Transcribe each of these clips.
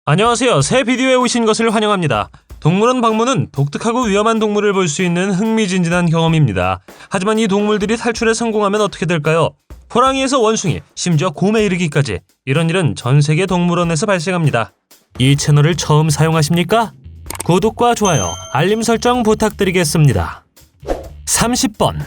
안녕하세요. 새 비디오에 오신 것을 환영합니다. 동물원 방문은 독특하고 위험한 동물을 볼 수 있는 흥미진진한 경험입니다. 하지만 이 동물들이 탈출에 성공하면 어떻게 될까요? 호랑이에서 원숭이, 심지어 곰에 이르기까지 이런 일은 전 세계 동물원에서 발생합니다. 이 채널을 처음 사용하십니까? 구독과 좋아요, 알림 설정 부탁드리겠습니다. 30번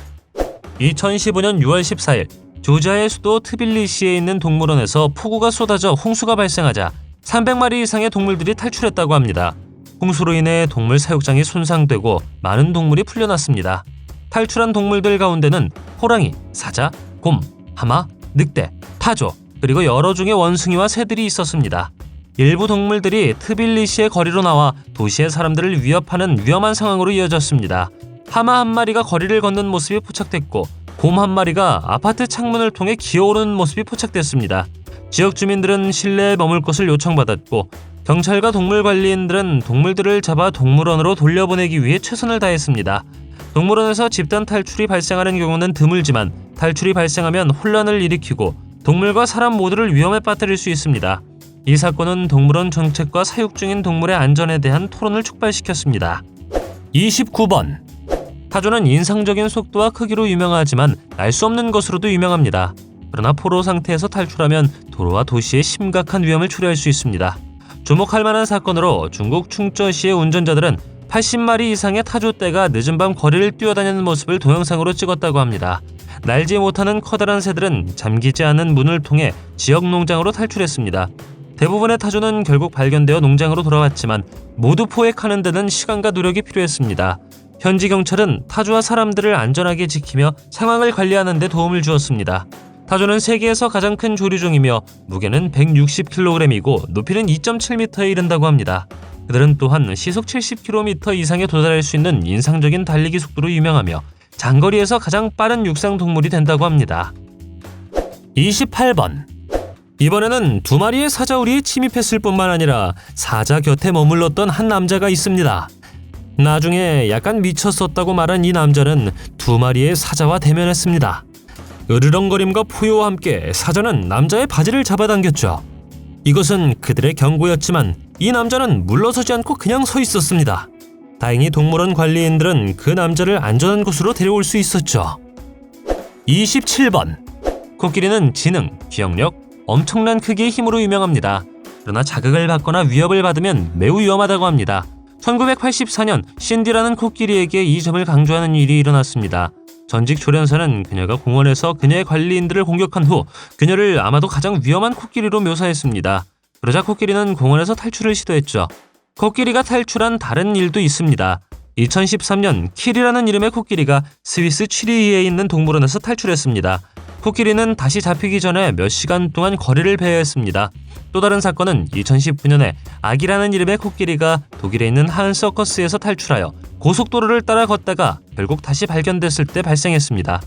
2015년 6월 14일 조지아의 수도 트빌리시에 있는 동물원에서 폭우가 쏟아져 홍수가 발생하자 300마리 이상의 동물들이 탈출했다고 합니다. 홍수로 인해 동물 사육장이 손상되고 많은 동물이 풀려났습니다. 탈출한 동물들 가운데는 호랑이, 사자, 곰, 하마, 늑대, 타조, 그리고 여러 종의 원숭이와 새들이 있었습니다. 일부 동물들이 트빌리시의 거리로 나와 도시의 사람들을 위협하는 위험한 상황으로 이어졌습니다. 하마 한 마리가 거리를 걷는 모습이 포착됐고 곰 한 마리가 아파트 창문을 통해 기어오르는 모습이 포착됐습니다. 지역 주민들은 실내에 머물 것을 요청받았고 경찰과 동물관리인들은 동물들을 잡아 동물원으로 돌려보내기 위해 최선을 다했습니다. 동물원에서 집단 탈출이 발생하는 경우는 드물지만 탈출이 발생하면 혼란을 일으키고 동물과 사람 모두를 위험에 빠뜨릴 수 있습니다. 이 사건은 동물원 정책과 사육 중인 동물의 안전에 대한 토론을 촉발시켰습니다. 29번 타조는 인상적인 속도와 크기로 유명하지만 날 수 없는 것으로도 유명합니다. 그러나 포로 상태에서 탈출하면 도로와 도시에 심각한 위험을 초래할 수 있습니다. 주목할 만한 사건으로 중국 충저시의 운전자들은 80마리 이상의 타조떼가 늦은 밤 거리를 뛰어다니는 모습을 동영상으로 찍었다고 합니다. 날지 못하는 커다란 새들은 잠기지 않은 문을 통해 지역 농장으로 탈출했습니다. 대부분의 타조는 결국 발견되어 농장으로 돌아왔지만 모두 포획하는 데는 시간과 노력이 필요했습니다. 현지 경찰은 타조와 사람들을 안전하게 지키며 상황을 관리하는 데 도움을 주었습니다. 타조는 세계에서 가장 큰 조류종이며 무게는 160kg이고 높이는 2.7m에 이른다고 합니다. 그들은 또한 시속 70km 이상에 도달할 수 있는 인상적인 달리기 속도로 유명하며 장거리에서 가장 빠른 육상 동물이 된다고 합니다. 28번 이번에는 두 마리의 사자우리에 침입했을 뿐만 아니라 사자 곁에 머물렀던 한 남자가 있습니다. 나중에 약간 미쳤었다고 말한 이 남자는 두 마리의 사자와 대면했습니다. 으르렁거림과 포효와 함께 사자는 남자의 바지를 잡아당겼죠. 이것은 그들의 경고였지만 이 남자는 물러서지 않고 그냥 서 있었습니다. 다행히 동물원 관리인들은 그 남자를 안전한 곳으로 데려올 수 있었죠. 27번 코끼리는 지능, 기억력, 엄청난 크기의 힘으로 유명합니다. 그러나 자극을 받거나 위협을 받으면 매우 위험하다고 합니다. 1984년 신디라는 코끼리에게 이 점을 강조하는 일이 일어났습니다. 전직 조련사는 그녀가 공원에서 그녀의 관리인들을 공격한 후 그녀를 아마도 가장 위험한 코끼리로 묘사했습니다. 그러자 코끼리는 공원에서 탈출을 시도했죠. 코끼리가 탈출한 다른 일도 있습니다. 2013년 킬이라는 이름의 코끼리가 스위스 취리히에 있는 동물원에서 탈출했습니다. 코끼리는 다시 잡히기 전에 몇 시간 동안 거리를 배회했습니다. 또 다른 사건은 2019년에 아기라는 이름의 코끼리가 독일에 있는 한 서커스에서 탈출하여 고속도로를 따라 걷다가 결국 다시 발견됐을 때 발생했습니다.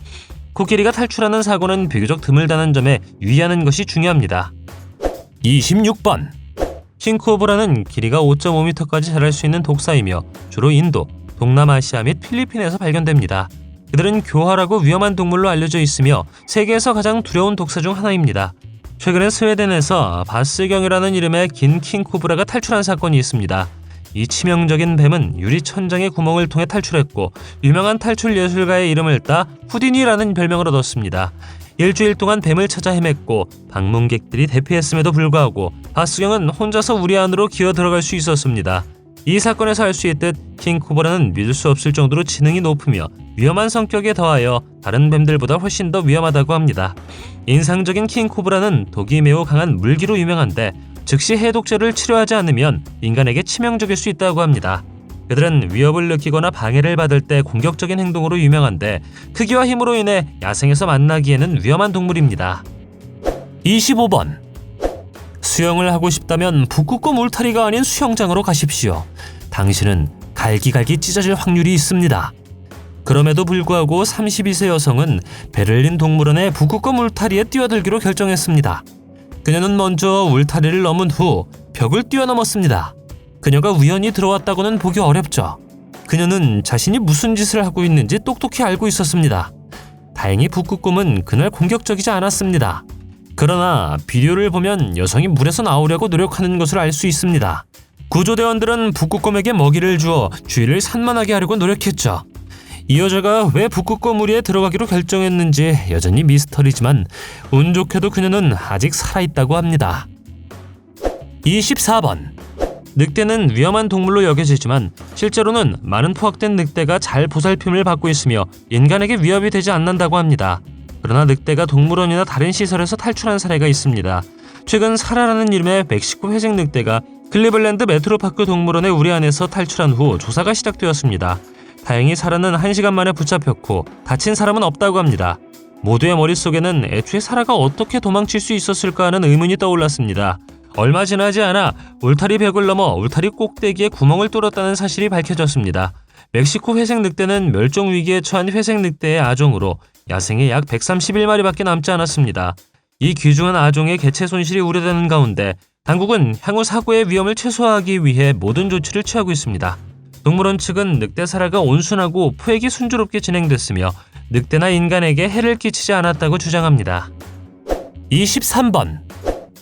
코끼리가 탈출하는 사고는 비교적 드물다는 점에 유의하는 것이 중요합니다. 26번 킹코브라는 길이가 5.5m까지 자랄 수 있는 독사이며 주로 인도, 동남아시아 및 필리핀에서 발견됩니다. 그들은 교활하고 위험한 동물로 알려져 있으며 세계에서 가장 두려운 독사 중 하나입니다. 최근에 스웨덴에서 바스경이라는 이름의 긴 킹코브라가 탈출한 사건이 있습니다. 이 치명적인 뱀은 유리 천장의 구멍을 통해 탈출했고 유명한 탈출 예술가의 이름을 따 후디니라는 별명을 얻었습니다. 일주일 동안 뱀을 찾아 헤맸고 방문객들이 대피했음에도 불구하고 바스경은 혼자서 우리 안으로 기어 들어갈 수 있었습니다. 이 사건에서 알 수 있듯 킹코브라는 믿을 수 없을 정도로 지능이 높으며 위험한 성격에 더하여 다른 뱀들보다 훨씬 더 위험하다고 합니다. 인상적인 킹코브라는 독이 매우 강한 물기로 유명한데 즉시 해독제를 치료하지 않으면 인간에게 치명적일 수 있다고 합니다. 그들은 위협을 느끼거나 방해를 받을 때 공격적인 행동으로 유명한데 크기와 힘으로 인해 야생에서 만나기에는 위험한 동물입니다. 25번 수영을 하고 싶다면 북극곰 울타리가 아닌 수영장으로 가십시오. 당신은 갈기갈기 찢어질 확률이 있습니다. 그럼에도 불구하고 32세 여성은 베를린 동물원의 북극곰 울타리에 뛰어들기로 결정했습니다. 그녀는 먼저 울타리를 넘은 후 벽을 뛰어넘었습니다. 그녀가 우연히 들어왔다고는 보기 어렵죠. 그녀는 자신이 무슨 짓을 하고 있는지 똑똑히 알고 있었습니다. 다행히 북극곰은 그날 공격적이지 않았습니다. 그러나 비디오를 보면 여성이 물에서 나오려고 노력하는 것을 알 수 있습니다. 구조대원들은 북극곰에게 먹이를 주어 주위를 산만하게 하려고 노력했죠. 이 여자가 왜 북극곰 무리에 들어가기로 결정했는지 여전히 미스터리지만 운 좋게도 그녀는 아직 살아있다고 합니다. 24번. 늑대는 위험한 동물로 여겨지지만 실제로는 많은 포획된 늑대가 잘 보살핌을 받고 있으며 인간에게 위협이 되지 않는다고 합니다. 그러나 늑대가 동물원이나 다른 시설에서 탈출한 사례가 있습니다. 최근 사라라는 이름의 멕시코 회색 늑대가 클리블랜드 메트로파크 동물원의 우리 안에서 탈출한 후 조사가 시작되었습니다. 다행히 사라는 1시간 만에 붙잡혔고 다친 사람은 없다고 합니다. 모두의 머릿속에는 애초에 사라가 어떻게 도망칠 수 있었을까 하는 의문이 떠올랐습니다. 얼마 지나지 않아 울타리 벽을 넘어 울타리 꼭대기에 구멍을 뚫었다는 사실이 밝혀졌습니다. 멕시코 회색 늑대는 멸종 위기에 처한 회색 늑대의 아종으로 야생에 약 131마리밖에 남지 않았습니다. 이 귀중한 아종의 개체 손실이 우려되는 가운데 당국은 향후 사고의 위험을 최소화하기 위해 모든 조치를 취하고 있습니다. 동물원 측은 늑대 사라가 온순하고 포획이 순조롭게 진행됐으며 늑대나 인간에게 해를 끼치지 않았다고 주장합니다. 23번.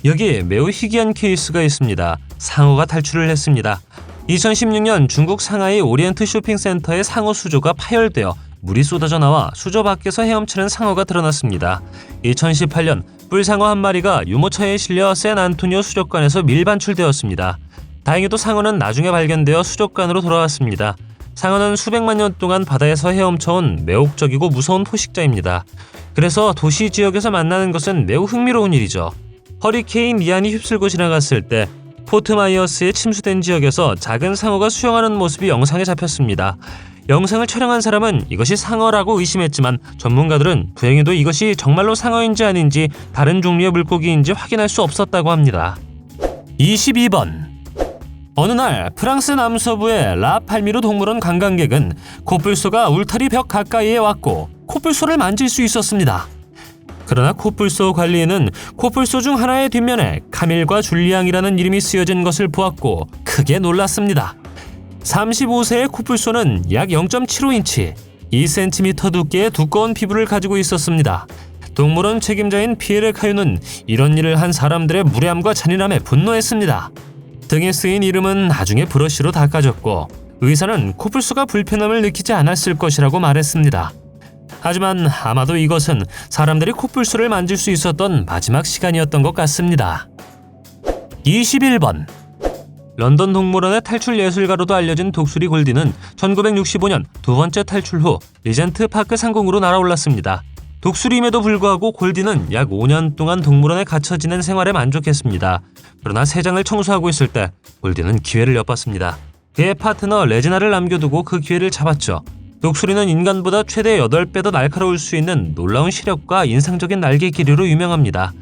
여기 매우 희귀한 케이스가 있습니다. 상어가 탈출을 했습니다. 2016년 중국 상하이 오리엔트 쇼핑센터의 상어 수조가 파열되어 물이 쏟아져 나와 수조 밖에서 헤엄치는 상어가 드러났습니다. 2018년 뿔상어 한 마리가 유모차에 실려 샌안토니오 수족관에서 밀반출되었습니다. 다행히도 상어는 나중에 발견되어 수족관으로 돌아왔습니다. 상어는 수백만 년 동안 바다에서 헤엄쳐온 매혹적이고 무서운 포식자입니다. 그래서 도시 지역에서 만나는 것은 매우 흥미로운 일이죠. 허리케인 이안이 휩쓸고 지나갔을 때 포트 마이어스의 침수된 지역에서 작은 상어가 수영하는 모습이 영상에 잡혔습니다. 영상을 촬영한 사람은 이것이 상어라고 의심했지만 전문가들은 불행히도 이것이 정말로 상어인지 아닌지 다른 종류의 물고기인지 확인할 수 없었다고 합니다. 22번. 어느 날 프랑스 남서부의 라팔미르 동물원 관광객은 코뿔소가 울타리 벽 가까이에 왔고 코뿔소를 만질 수 있었습니다. 그러나 코뿔소 관리인은 코뿔소 중 하나의 뒷면에 카밀과 줄리앙이라는 이름이 쓰여진 것을 보았고 크게 놀랐습니다. 35세의 코뿔소는 약 0.75인치, 2cm 두께의 두꺼운 피부를 가지고 있었습니다. 동물원 책임자인 피에르 카유는 이런 일을 한 사람들의 무례함과 잔인함에 분노했습니다. 등에 쓰인 이름은 나중에 브러쉬로 닦아졌고 의사는 코뿔소가 불편함을 느끼지 않았을 것이라고 말했습니다. 하지만 아마도 이것은 사람들이 코뿔소를 만질 수 있었던 마지막 시간이었던 것 같습니다. 21번. 런던 동물원의 탈출 예술가로도 알려진 독수리 골디는 1965년 두 번째 탈출 후 리젠트 파크 상공으로 날아올랐습니다. 독수리임에도 불구하고 골디는 약 5년 동안 동물원에 갇혀 지낸 생활에 만족했습니다. 그러나 새장을 청소하고 있을 때 골디는 기회를 엿봤습니다. 그의 파트너 레지나를 남겨두고 그 기회를 잡았죠. 독수리는 인간보다 최대 8배 더 날카로울 수 있는 놀라운 시력과 인상적인 날개 길이로 유명합니다.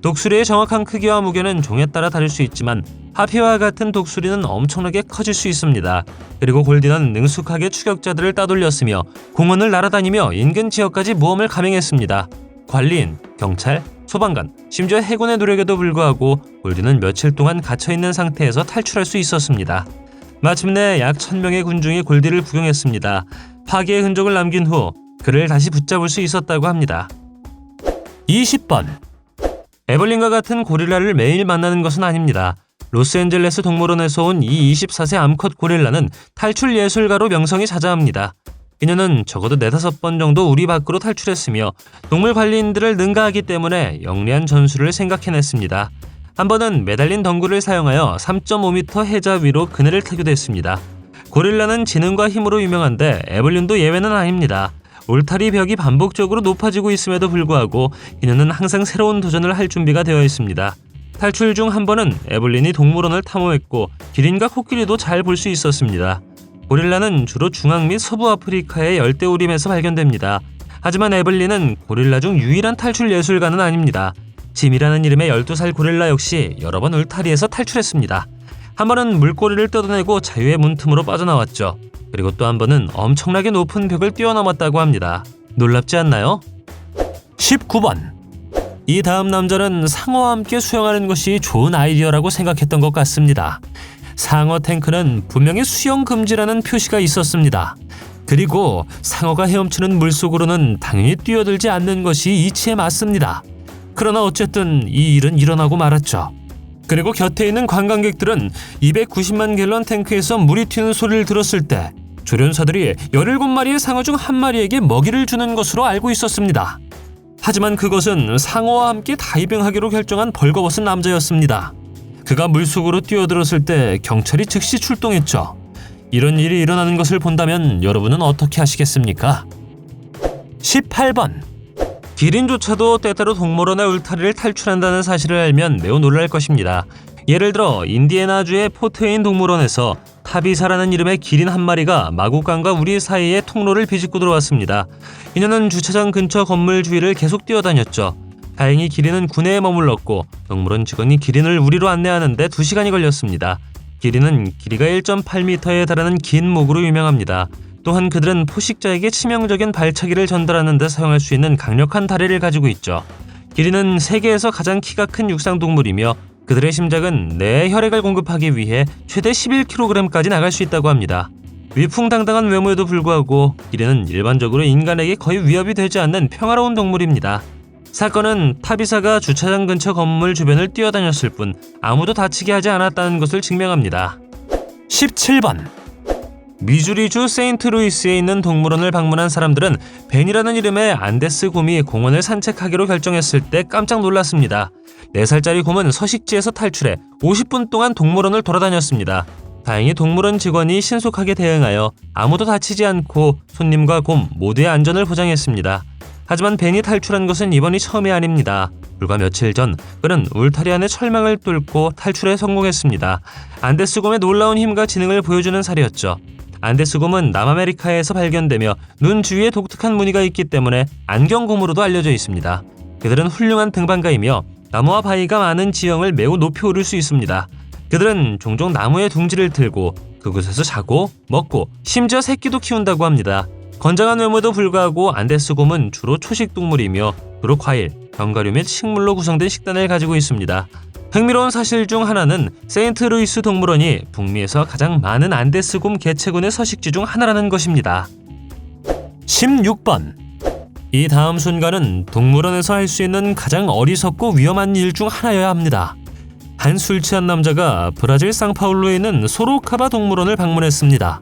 독수리의 정확한 크기와 무게는 종에 따라 다를 수 있지만 하피와 같은 독수리는 엄청나게 커질 수 있습니다. 그리고 골디는 능숙하게 추격자들을 따돌렸으며 공원을 날아다니며 인근 지역까지 모험을 감행했습니다. 관리인, 경찰, 소방관, 심지어 해군의 노력에도 불구하고 골디는 며칠 동안 갇혀있는 상태에서 탈출할 수 있었습니다. 마침내 약 1000명의 군중이 골디를 구경했습니다. 파괴의 흔적을 남긴 후 그를 다시 붙잡을 수 있었다고 합니다. 20번. 에벌린과 같은 고릴라를 매일 만나는 것은 아닙니다. 로스앤젤레스 동물원에서 온 이 24세 암컷 고릴라는 탈출 예술가로 명성이 자자합니다. 그녀는 적어도 4-5번 정도 우리 밖으로 탈출했으며 동물 관리인들을 능가하기 때문에 영리한 전술을 생각해냈습니다. 한 번은 매달린 덩굴을 사용하여 3.5m 해자 위로 그네를 타기도 했습니다. 고릴라는 지능과 힘으로 유명한데 에벌린도 예외는 아닙니다. 울타리 벽이 반복적으로 높아지고 있음에도 불구하고 그녀는 항상 새로운 도전을 할 준비가 되어 있습니다. 탈출 중 한 번은 에벌린이 동물원을 탐험했고 기린과 코끼리도 잘 볼 수 있었습니다. 고릴라는 주로 중앙 및 서부 아프리카의 열대우림에서 발견됩니다. 하지만 에벌린은 고릴라 중 유일한 탈출 예술가는 아닙니다. 짐이라는 이름의 12살 고릴라 역시 여러 번 울타리에서 탈출했습니다. 한 번은 물고리를 뜯어내고 자유의 문틈으로 빠져나왔죠. 그리고 또 한 번은 엄청나게 높은 벽을 뛰어넘었다고 합니다. 놀랍지 않나요? 19번. 이 다음 남자는 상어와 함께 수영하는 것이 좋은 아이디어라고 생각했던 것 같습니다. 상어 탱크는 분명히 수영 금지라는 표시가 있었습니다. 그리고 상어가 헤엄치는 물속으로는 당연히 뛰어들지 않는 것이 이치에 맞습니다. 그러나 어쨌든 이 일은 일어나고 말았죠. 그리고 곁에 있는 관광객들은 290만 갤런 탱크에서 물이 튀는 소리를 들었을 때 조련사들이 17마리의 상어 중 한 마리에게 먹이를 주는 것으로 알고 있었습니다. 하지만 그것은 상어와 함께 다이빙하기로 결정한 벌거벗은 남자였습니다. 그가 물속으로 뛰어들었을 때 경찰이 즉시 출동했죠. 이런 일이 일어나는 것을 본다면 여러분은 어떻게 하시겠습니까? 18번. 기린조차도 때때로 동물원의 울타리를 탈출한다는 사실을 알면 매우 놀랄 것입니다. 예를 들어 인디애나주의 포트웨인 동물원에서 타비사라는 이름의 기린 한 마리가 마구간과 우리 사이의 통로를 비집고 들어왔습니다. 이녀는 주차장 근처 건물 주위를 계속 뛰어다녔죠. 다행히 기린은 구내에 머물렀고 동물원 직원이 기린을 우리로 안내하는데 2시간이 걸렸습니다. 기린은 길이가 1.8m에 달하는 긴 목으로 유명합니다. 또한 그들은 포식자에게 치명적인 발차기를 전달하는 데 사용할 수 있는 강력한 다리를 가지고 있죠. 기린은 세계에서 가장 키가 큰 육상동물이며 그들의 심장은 뇌에 혈액을 공급하기 위해 최대 11kg까지 나갈 수 있다고 합니다. 위풍당당한 외모에도 불구하고 기린은 일반적으로 인간에게 거의 위협이 되지 않는 평화로운 동물입니다. 사건은 타비사가 주차장 근처 건물 주변을 뛰어다녔을 뿐 아무도 다치게 하지 않았다는 것을 증명합니다. 17번. 미주리주 세인트루이스에 있는 동물원을 방문한 사람들은 벤이라는 이름의 안데스 곰이 공원을 산책하기로 결정했을 때 깜짝 놀랐습니다. 4살짜리 곰은 서식지에서 탈출해 50분 동안 동물원을 돌아다녔습니다. 다행히 동물원 직원이 신속하게 대응하여 아무도 다치지 않고 손님과 곰 모두의 안전을 보장했습니다. 하지만 벤이 탈출한 것은 이번이 처음이 아닙니다. 불과 며칠 전 그는 울타리 안의 철망을 뚫고 탈출에 성공했습니다. 안데스 곰의 놀라운 힘과 지능을 보여주는 사례였죠. 안데스 곰은 남아메리카에서 발견되며 눈 주위에 독특한 무늬가 있기 때문에 안경곰으로도 알려져 있습니다. 그들은 훌륭한 등반가이며 나무와 바위가 많은 지형을 매우 높이 오를 수 있습니다. 그들은 종종 나무에 둥지를 틀고 그곳에서 자고 먹고 심지어 새끼도 키운다고 합니다. 건장한 외모에도 불구하고 안데스 곰은 주로 초식 동물이며 주로 과일, 견과류 및 식물로 구성된 식단을 가지고 있습니다. 흥미로운 사실 중 하나는 세인트루이스 동물원이 북미에서 가장 많은 안데스 곰 개체군의 서식지 중 하나라는 것입니다. 16번. 이 다음 순간은 동물원에서 할 수 있는 가장 어리석고 위험한 일 중 하나여야 합니다. 한 술 취한 남자가 브라질 상파울루에 있는 소로카바 동물원을 방문했습니다.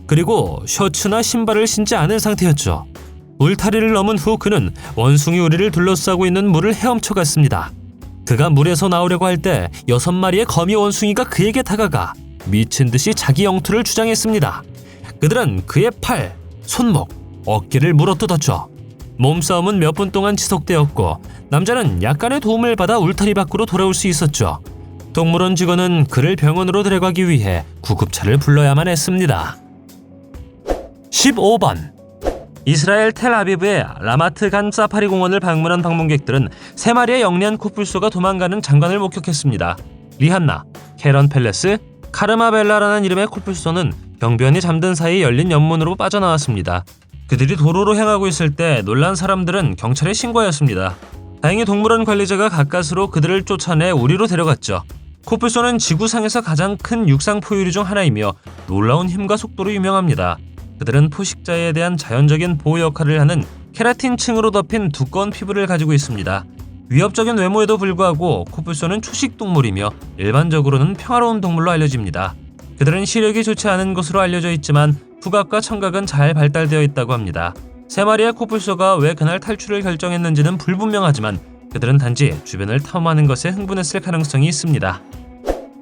그리고 셔츠나 신발을 신지 않은 상태였죠. 울타리를 넘은 후 그는 원숭이 우리를 둘러싸고 있는 물을 헤엄쳐 갔습니다. 그가 물에서 나오려고 할 때 6마리의 거미 원숭이가 그에게 다가가 미친 듯이 자기 영토를 주장했습니다. 그들은 그의 팔, 손목, 어깨를 물어뜯었죠. 몸싸움은 몇 분 동안 지속되었고 남자는 약간의 도움을 받아 울타리 밖으로 돌아올 수 있었죠. 동물원 직원은 그를 병원으로 데려가기 위해 구급차를 불러야만 했습니다. 15번. 이스라엘 텔아비브의 라마트 간 사파리 공원을 방문한 방문객들은 3마리의 영리한 코뿔소가 도망가는 장관을 목격했습니다. 리한나, 캐런 펠레스, 카르마벨라라는 이름의 코뿔소는 경비원이 잠든 사이 열린 연문으로 빠져나왔습니다. 그들이 도로로 향하고 있을 때 놀란 사람들은 경찰에 신고하였습니다. 다행히 동물원 관리자가 가까스로 그들을 쫓아내 우리로 데려갔죠. 코뿔소는 지구상에서 가장 큰 육상 포유류 중 하나이며 놀라운 힘과 속도로 유명합니다. 그들은 포식자에 대한 자연적인 보호 역할을 하는 케라틴층으로 덮인 두꺼운 피부를 가지고 있습니다. 위협적인 외모에도 불구하고 코뿔소는 초식 동물이며 일반적으로는 평화로운 동물로 알려집니다. 그들은 시력이 좋지 않은 것으로 알려져 있지만 후각과 청각은 잘 발달되어 있다고 합니다. 3마리의 코뿔소가 왜 그날 탈출을 결정했는지는 불분명하지만 그들은 단지 주변을 탐험하는 것에 흥분했을 가능성이 있습니다.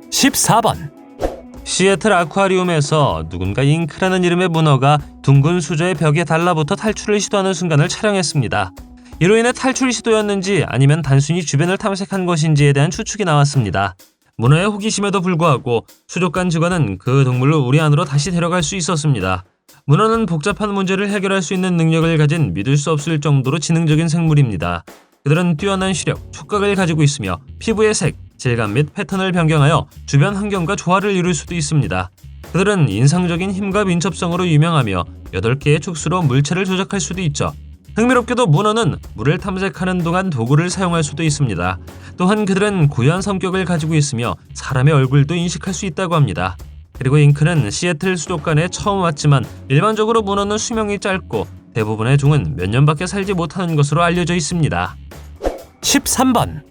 14번. 시애틀 아쿠아리움에서 누군가 잉크라는 이름의 문어가 둥근 수조의 벽에 달라붙어 탈출을 시도하는 순간을 촬영했습니다. 이로 인해 탈출 시도였는지 아니면 단순히 주변을 탐색한 것인지에 대한 추측이 나왔습니다. 문어의 호기심에도 불구하고 수족관 직원은 그 동물을 우리 안으로 다시 데려갈 수 있었습니다. 문어는 복잡한 문제를 해결할 수 있는 능력을 가진 믿을 수 없을 정도로 지능적인 생물입니다. 그들은 뛰어난 시력, 촉각을 가지고 있으며 피부의 색, 질감 및 패턴을 변경하여 주변 환경과 조화를 이룰 수도 있습니다. 그들은 인상적인 힘과 민첩성으로 유명하며 8개의 촉수로 물체를 조작할 수도 있죠. 흥미롭게도 문어는 물을 탐색하는 동안 도구를 사용할 수도 있습니다. 또한 그들은 고유한 성격을 가지고 있으며 사람의 얼굴도 인식할 수 있다고 합니다. 그리고 잉크는 시애틀 수족관에 처음 왔지만 일반적으로 문어는 수명이 짧고 대부분의 종은 몇 년밖에 살지 못하는 것으로 알려져 있습니다. 13번.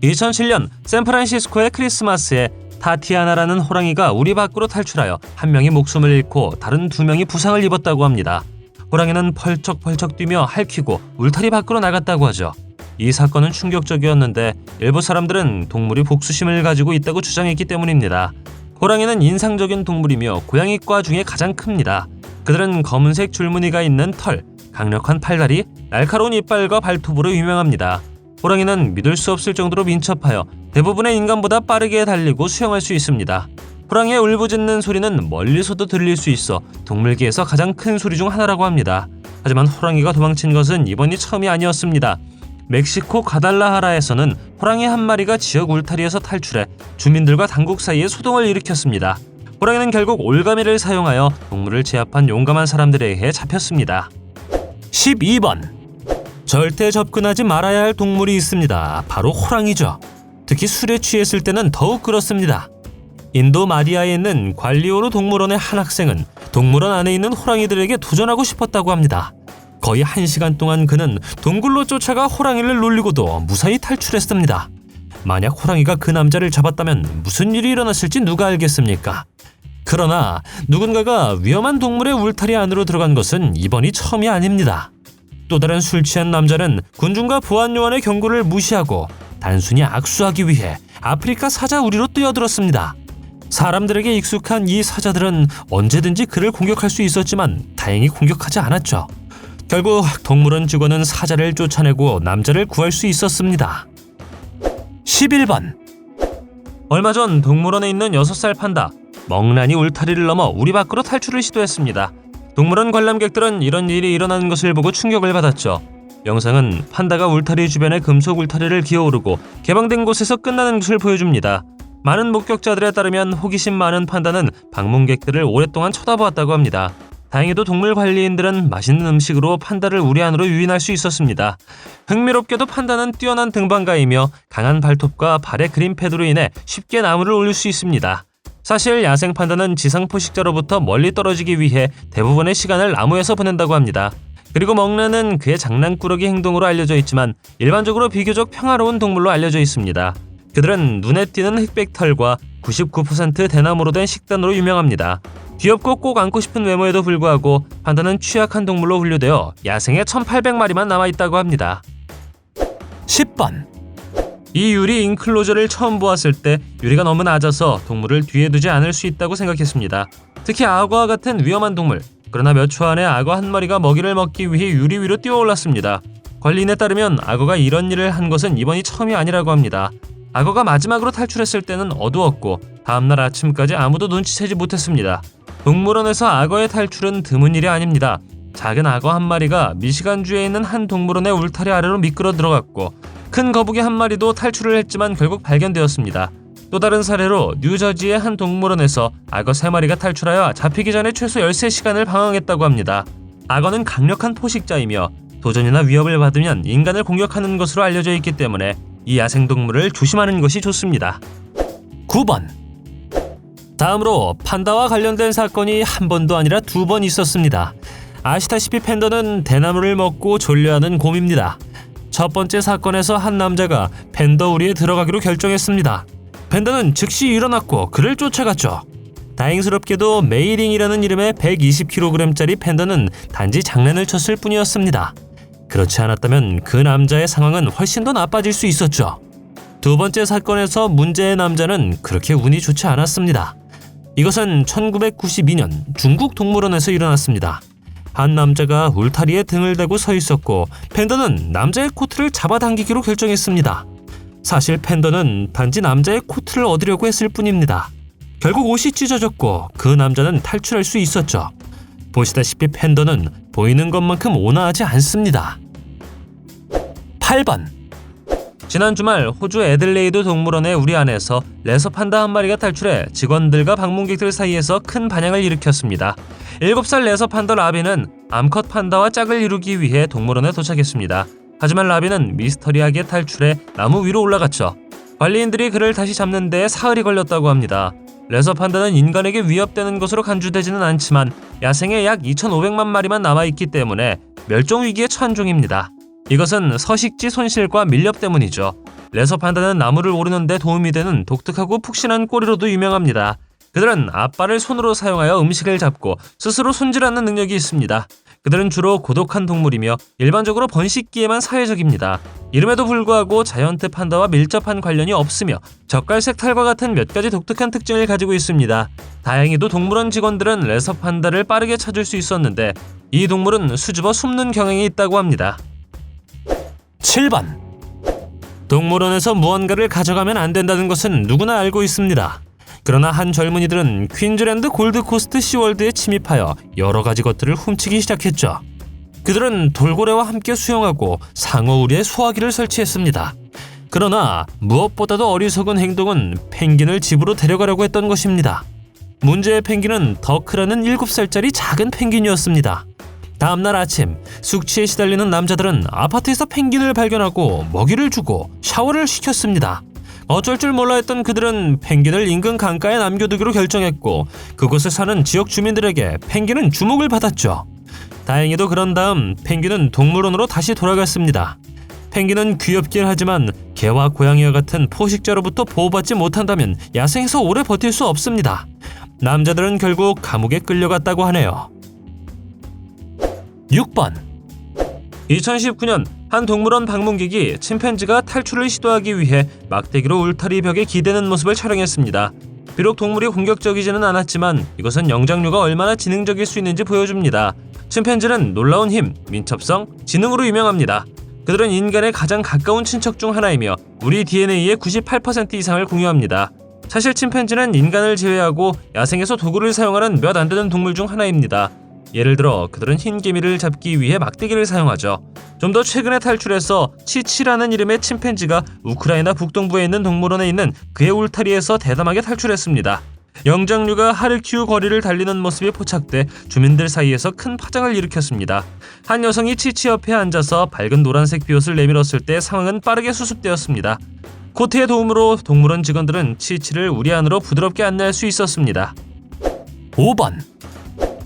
2007년 샌프란시스코의 크리스마스에 타티아나라는 호랑이가 우리 밖으로 탈출하여 한 명이 목숨을 잃고 다른 2명이 부상을 입었다고 합니다. 호랑이는 펄쩍펄쩍 뛰며 핥히고 울타리 밖으로 나갔다고 하죠. 이 사건은 충격적이었는데 일부 사람들은 동물이 복수심을 가지고 있다고 주장했기 때문입니다. 호랑이는 인상적인 동물이며 고양이과 중에 가장 큽니다. 그들은 검은색 줄무늬가 있는 털, 강력한 팔다리, 날카로운 이빨과 발톱으로 유명합니다. 호랑이는 믿을 수 없을 정도로 민첩하여 대부분의 인간보다 빠르게 달리고 수영할 수 있습니다. 호랑이의 울부짖는 소리는 멀리서도 들릴 수 있어 동물계에서 가장 큰 소리 중 하나라고 합니다. 하지만 호랑이가 도망친 것은 이번이 처음이 아니었습니다. 멕시코 과달라하라에서는 호랑이 한 마리가 지역 울타리에서 탈출해 주민들과 당국 사이에 소동을 일으켰습니다. 호랑이는 결국 올가미를 사용하여 동물을 제압한 용감한 사람들에 의해 잡혔습니다. 12번. 절대 접근하지 말아야 할 동물이 있습니다. 바로 호랑이죠. 특히 술에 취했을 때는 더욱 그렇습니다. 인도 마디아에 있는 관리오르 동물원의 한 학생은 동물원 안에 있는 호랑이들에게 도전하고 싶었다고 합니다. 거의 1시간 동안 그는 동굴로 쫓아가 호랑이를 놀리고도 무사히 탈출했습니다. 만약 호랑이가 그 남자를 잡았다면 무슨 일이 일어났을지 누가 알겠습니까? 그러나 누군가가 위험한 동물의 울타리 안으로 들어간 것은 이번이 처음이 아닙니다. 또 다른 술 취한 남자는 군중과 보안요원의 경고를 무시하고 단순히 악수하기 위해 아프리카 사자 우리로 뛰어들었습니다. 사람들에게 익숙한 이 사자들은 언제든지 그를 공격할 수 있었지만 다행히 공격하지 않았죠. 결국 동물원 직원은 사자를 쫓아내고 남자를 구할 수 있었습니다. 11번. 얼마 전 동물원에 있는 6살 판다 멍란이 울타리를 넘어 우리 밖으로 탈출을 시도했습니다. 동물원 관람객들은 이런 일이 일어나는 것을 보고 충격을 받았죠. 영상은 판다가 울타리 주변의 금속 울타리를 기어오르고 개방된 곳에서 끝나는 것을 보여줍니다. 많은 목격자들에 따르면 호기심 많은 판다는 방문객들을 오랫동안 쳐다보았다고 합니다. 다행히도 동물 관리인들은 맛있는 음식으로 판다를 우리 안으로 유인할 수 있었습니다. 흥미롭게도 판다는 뛰어난 등반가이며 강한 발톱과 발의 그린 패드로 인해 쉽게 나무를 올릴 수 있습니다. 사실 야생 판다는 지상 포식자로부터 멀리 떨어지기 위해 대부분의 시간을 나무에서 보낸다고 합니다. 그리고 먹는 그의 장난꾸러기 행동으로 알려져 있지만 일반적으로 비교적 평화로운 동물로 알려져 있습니다. 그들은 눈에 띄는 흑백 털과 99% 대나무로 된 식단으로 유명합니다. 귀엽고 꼭 안고 싶은 외모에도 불구하고 판다는 취약한 동물로 분류되어 야생에 1,800마리만 남아있다고 합니다. 10번. 이 유리 인클로저를 처음 보았을 때 유리가 너무 낮아서 동물을 뒤에 두지 않을 수 있다고 생각했습니다. 특히 악어와 같은 위험한 동물, 그러나 몇 초 안에 악어 한 마리가 먹이를 먹기 위해 유리 위로 뛰어올랐습니다. 관리인에 따르면 악어가 이런 일을 한 것은 이번이 처음이 아니라고 합니다. 악어가 마지막으로 탈출했을 때는 어두웠고 다음날 아침까지 아무도 눈치채지 못했습니다. 동물원에서 악어의 탈출은 드문 일이 아닙니다. 작은 악어 한 마리가 미시간주에 있는 한 동물원의 울타리 아래로 미끄러 들어갔고 큰 거북이 한 마리도 탈출을 했지만 결국 발견되었습니다. 또 다른 사례로 뉴저지의 한 동물원에서 악어 3마리가 탈출하여 잡히기 전에 최소 13시간을 방황했다고 합니다. 악어는 강력한 포식자이며 도전이나 위협을 받으면 인간을 공격하는 것으로 알려져 있기 때문에 이 야생동물을 조심하는 것이 좋습니다. 9번. 다음으로 판다와 관련된 사건이 한 번도 아니라 2번 있었습니다. 아시다시피 팬더는 대나무를 먹고 졸려하는 곰입니다. 첫 번째 사건에서 한 남자가 팬더 우리에 들어가기로 결정했습니다. 팬더는 즉시 일어났고 그를 쫓아갔죠. 다행스럽게도 메이링이라는 이름의 120kg짜리 팬더는 단지 장난을 쳤을 뿐이었습니다. 그렇지 않았다면 그 남자의 상황은 훨씬 더 나빠질 수 있었죠. 두 번째 사건에서 문제의 남자는 그렇게 운이 좋지 않았습니다. 이것은 1992년 중국 동물원에서 일어났습니다. 한 남자가 울타리에 등을 대고 서 있었고 팬더는 남자의 코트를 잡아당기기로 결정했습니다. 사실 팬더는 단지 남자의 코트를 얻으려고 했을 뿐입니다. 결국 옷이 찢어졌고 그 남자는 탈출할 수 있었죠. 보시다시피 팬더는 보이는 것만큼 온화하지 않습니다. 8번. 지난 주말 호주 애들레이드 동물원의 우리 안에서 레서 판다 한 마리가 탈출해 직원들과 방문객들 사이에서 큰 반향을 일으켰습니다. 7살 레서 판다 라비는 암컷 판다와 짝을 이루기 위해 동물원에 도착했습니다. 하지만 라비는 미스터리하게 탈출해 나무 위로 올라갔죠. 관리인들이 그를 다시 잡는 데에 사흘이 걸렸다고 합니다. 레서 판다는 인간에게 위협되는 것으로 간주되지는 않지만 야생에 약 2,500만 마리만 남아있기 때문에 멸종 위기에 처한 종입니다. 이것은 서식지 손실과 밀렵 때문이죠. 레서 판다는 나무를 오르는 데 도움이 되는 독특하고 푹신한 꼬리로도 유명합니다. 그들은 앞발을 손으로 사용하여 음식을 잡고 스스로 손질하는 능력이 있습니다. 그들은 주로 고독한 동물이며 일반적으로 번식기에만 사회적입니다. 이름에도 불구하고 자이언트 판다와 밀접한 관련이 없으며 젓갈색 털과 같은 몇 가지 독특한 특징을 가지고 있습니다. 다행히도 동물원 직원들은 레서 판다를 빠르게 찾을 수 있었는데 이 동물은 수줍어 숨는 경향이 있다고 합니다. 7번. 동물원에서 무언가를 가져가면 안 된다는 것은 누구나 알고 있습니다. 그러나 한 젊은이들은 퀸즐랜드 골드코스트 시월드에 침입하여 여러 가지 것들을 훔치기 시작했죠. 그들은 돌고래와 함께 수영하고 상어우리에 소화기를 설치했습니다. 그러나 무엇보다도 어리석은 행동은 펭귄을 집으로 데려가려고 했던 것입니다. 문제의 펭귄은 더크라는 7살짜리 작은 펭귄이었습니다. 다음날 아침, 숙취에 시달리는 남자들은 아파트에서 펭귄을 발견하고 먹이를 주고 샤워를 시켰습니다. 어쩔 줄 몰라 했던 그들은 펭귄을 인근 강가에 남겨두기로 결정했고 그곳에 사는 지역 주민들에게 펭귄은 주목을 받았죠. 다행히도 그런 다음 펭귄은 동물원으로 다시 돌아갔습니다. 펭귄은 귀엽긴 하지만 개와 고양이와 같은 포식자로부터 보호받지 못한다면 야생에서 오래 버틸 수 없습니다. 남자들은 결국 감옥에 끌려갔다고 하네요. 6번. 2019년 한 동물원 방문객이 침팬지가 탈출을 시도하기 위해 막대기로 울타리 벽에 기대는 모습을 촬영했습니다. 비록 동물이 공격적이지는 않았지만 이것은 영장류가 얼마나 지능적일 수 있는지 보여줍니다. 침팬지는 놀라운 힘, 민첩성, 지능으로 유명합니다. 그들은 인간의 가장 가까운 친척 중 하나이며 우리 DNA의 98% 이상을 공유합니다. 사실 침팬지는 인간을 제외하고 야생에서 도구를 사용하는 몇 안 되는 동물 중 하나입니다. 예를 들어 그들은 흰 개미를 잡기 위해 막대기를 사용하죠. 좀 더 최근에 탈출해서 치치라는 이름의 침팬지가 우크라이나 북동부에 있는 동물원에 있는 그의 울타리에서 대담하게 탈출했습니다. 영장류가 하르키우 거리를 달리는 모습이 포착돼 주민들 사이에서 큰 파장을 일으켰습니다. 한 여성이 치치 옆에 앉아서 밝은 노란색 비옷을 내밀었을 때 상황은 빠르게 수습되었습니다. 코트의 도움으로 동물원 직원들은 치치를 우리 안으로 부드럽게 안내할 수 있었습니다. 5번.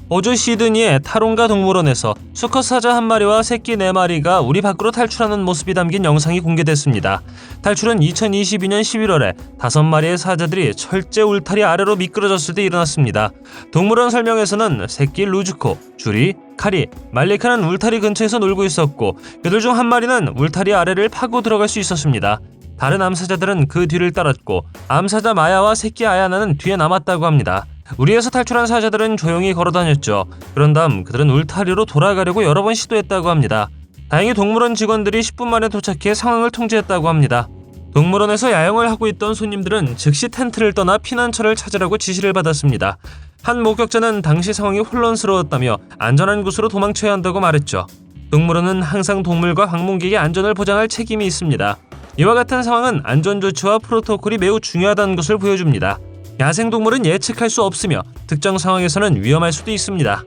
호주 시드니의 타롱가 동물원에서 수컷 사자 한 마리와 새끼 4마리가 우리 밖으로 탈출하는 모습이 담긴 영상이 공개됐습니다. 탈출은 2022년 11월에 5마리의 사자들이 철제 울타리 아래로 미끄러졌을 때 일어났습니다. 동물원 설명에서는 새끼 루즈코, 주리, 카리, 말리카는 울타리 근처에서 놀고 있었고 그들 중 한 마리는 울타리 아래를 파고 들어갈 수 있었습니다. 다른 암사자들은 그 뒤를 따랐고 암사자 마야와 새끼 아야나는 뒤에 남았다고 합니다. 우리에서 탈출한 사자들은 조용히 걸어다녔죠. 그런 다음 그들은 울타리로 돌아가려고 여러 번 시도했다고 합니다. 다행히 동물원 직원들이 10분 만에 도착해 상황을 통제했다고 합니다. 동물원에서 야영을 하고 있던 손님들은 즉시 텐트를 떠나 피난처를 찾으라고 지시를 받았습니다. 한 목격자는 당시 상황이 혼란스러웠다며 안전한 곳으로 도망쳐야 한다고 말했죠. 동물원은 항상 동물과 방문객의 안전을 보장할 책임이 있습니다. 이와 같은 상황은 안전조치와 프로토콜이 매우 중요하다는 것을 보여줍니다. 야생동물은 예측할 수 없으며 특정 상황에서는 위험할 수도 있습니다.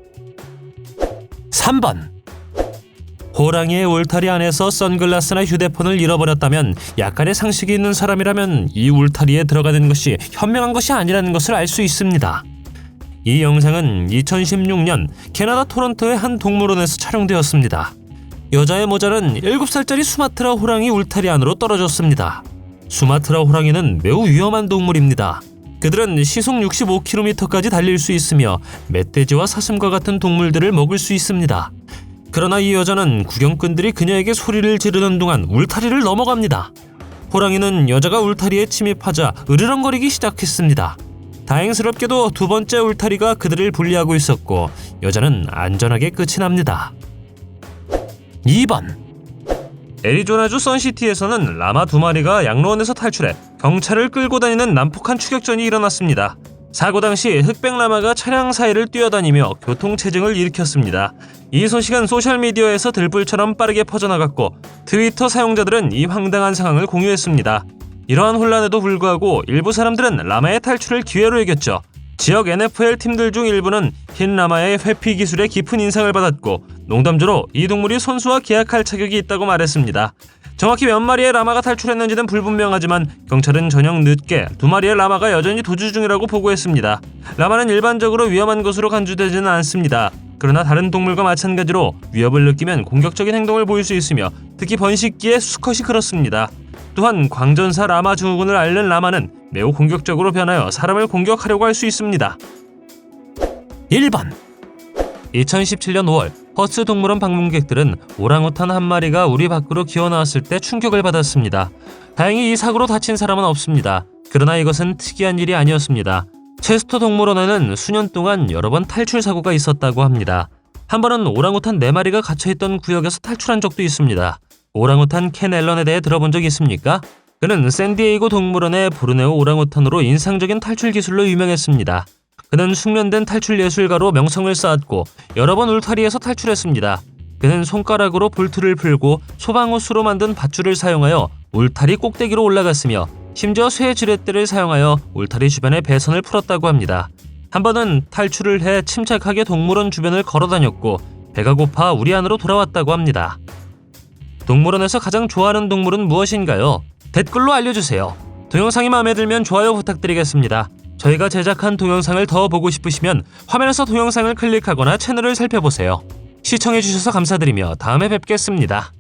3번. 호랑이의 울타리 안에서 선글라스나 휴대폰을 잃어버렸다면 약간의 상식이 있는 사람이라면 이 울타리에 들어가는 것이 현명한 것이 아니라는 것을 알 수 있습니다. 이 영상은 2016년 캐나다 토론토의 한 동물원에서 촬영되었습니다. 여자의 모자는 7살짜리 수마트라 호랑이 울타리 안으로 떨어졌습니다. 수마트라 호랑이는 매우 위험한 동물입니다. 그들은 시속 65km까지 달릴 수 있으며 멧돼지와 사슴과 같은 동물들을 먹을 수 있습니다. 그러나 이 여자는 구경꾼들이 그녀에게 소리를 지르는 동안 울타리를 넘어갑니다. 호랑이는 여자가 울타리에 침입하자 으르렁거리기 시작했습니다. 다행스럽게도 두 번째 울타리가 그들을 분리하고 있었고 여자는 안전하게 끝이 납니다. 2번. 애리조나주 선시티에서는 라마 2마리가 양로원에서 탈출해 경찰을 끌고 다니는 난폭한 추격전이 일어났습니다. 사고 당시 흑백 라마가 차량 사이를 뛰어다니며 교통체증을 일으켰습니다. 이 소식은 소셜미디어에서 들불처럼 빠르게 퍼져나갔고 트위터 사용자들은 이 황당한 상황을 공유했습니다. 이러한 혼란에도 불구하고 일부 사람들은 라마의 탈출을 기회로 여겼죠. 지역 NFL 팀들 중 일부는 흰 라마의 회피 기술에 깊은 인상을 받았고 농담조로 이 동물이 선수와 계약할 자격이 있다고 말했습니다. 정확히 몇 마리의 라마가 탈출했는지는 불분명하지만 경찰은 저녁 늦게 2마리의 라마가 여전히 도주 중이라고 보고했습니다. 라마는 일반적으로 위험한 것으로 간주되지는 않습니다. 그러나 다른 동물과 마찬가지로 위협을 느끼면 공격적인 행동을 보일 수 있으며 특히 번식기에 수컷이 그렇습니다. 또한 광전사 라마 증후군을 앓는 라마는 매우 공격적으로 변하여 사람을 공격하려고 할 수 있습니다. 1번 2017년 5월 허스 동물원 방문객들은 오랑우탄 한 마리가 우리 밖으로 기어나왔을 때 충격을 받았습니다. 다행히 이 사고로 다친 사람은 없습니다. 그러나 이것은 특이한 일이 아니었습니다. 체스터 동물원에는 수년 동안 여러 번 탈출 사고가 있었다고 합니다. 한 번은 오랑우탄 4마리가 갇혀있던 구역에서 탈출한 적도 있습니다. 오랑우탄 켄 앨런에 대해 들어본 적 있습니까? 그는 샌디에이고 동물원의 보르네오 오랑우탄으로 인상적인 탈출 기술로 유명했습니다. 그는 숙련된 탈출 예술가로 명성을 쌓았고 여러 번 울타리에서 탈출했습니다. 그는 손가락으로 볼트를 풀고 소방호스로 만든 밧줄을 사용하여 울타리 꼭대기로 올라갔으며 심지어 쇠 지렛대를 사용하여 울타리 주변에 배선을 풀었다고 합니다. 한 번은 탈출을 해 침착하게 동물원 주변을 걸어다녔고 배가 고파 우리 안으로 돌아왔다고 합니다. 동물원에서 가장 좋아하는 동물은 무엇인가요? 댓글로 알려주세요. 동영상이 마음에 들면 좋아요 부탁드리겠습니다. 저희가 제작한 동영상을 더 보고 싶으시면 화면에서 동영상을 클릭하거나 채널을 살펴보세요. 시청해주셔서 감사드리며 다음에 뵙겠습니다.